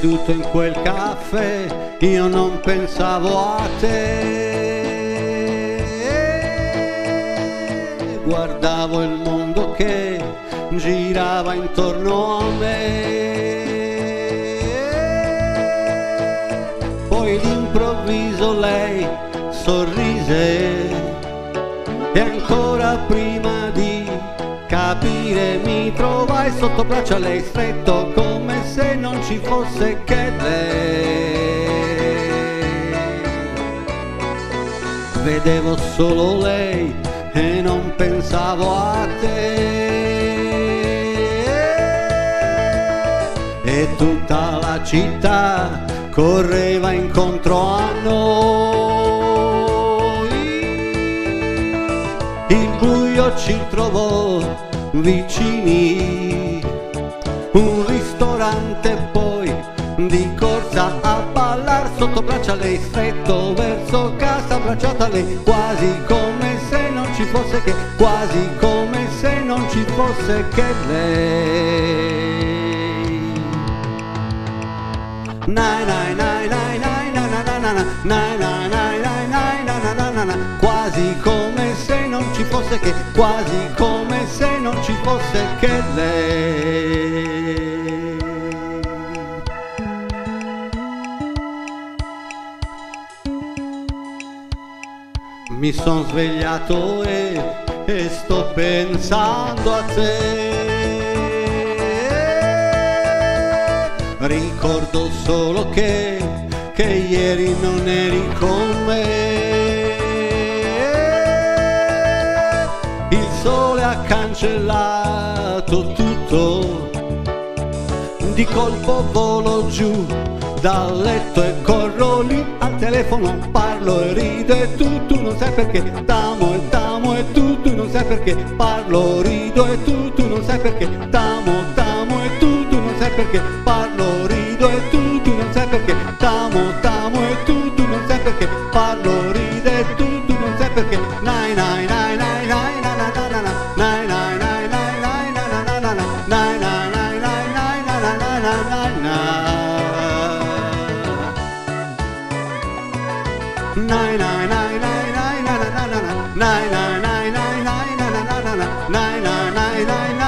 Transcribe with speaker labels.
Speaker 1: seduto in quel caffè, io non pensavo a te. Guardavo il mondo che girava intorno a me. Poi d'improvviso lei sorrise e ancora prima di capire mi trovai sotto braccio a lei stretto come se non ci fosse che lei. Vedevo solo lei e non pensavo a te. E tutta la città correva incontro a noi. Il buio ci trovò vicini, un ristorante poi di corsa a ballar sotto braccia a lei stretto verso casa abbracciata a lei, quasi come se non ci fosse che, quasi come se non ci fosse che lei. Nai nai nai nai nai na na na na nai nai nai nai nai na na na na na, quasi come se non ci fosse che, quasi come se non ci fosse che lei. Mi son svegliato e sto pensando a te. Ricordo solo che ieri non eri con me. Il sole ha cancellato tutto, di colpo volo giù dal letto e corro lì al telefono, parlo e rido e tu non sai perché, t'amo e tu non sai perché, parlo, rido e tu non sai perché, t'amo e tu non sai perché, parlo, rido e tu non sai perché, t'amo e tu non sai perché, parlo, rido e tu non sai perché, nai nai nai nai nai na na na na nai nai nai nai nai na na na na nai nai nai nai nai na na na na na nai nai nai nai nai na na na na nai nai nai nai nai na na na na nai nai nai nai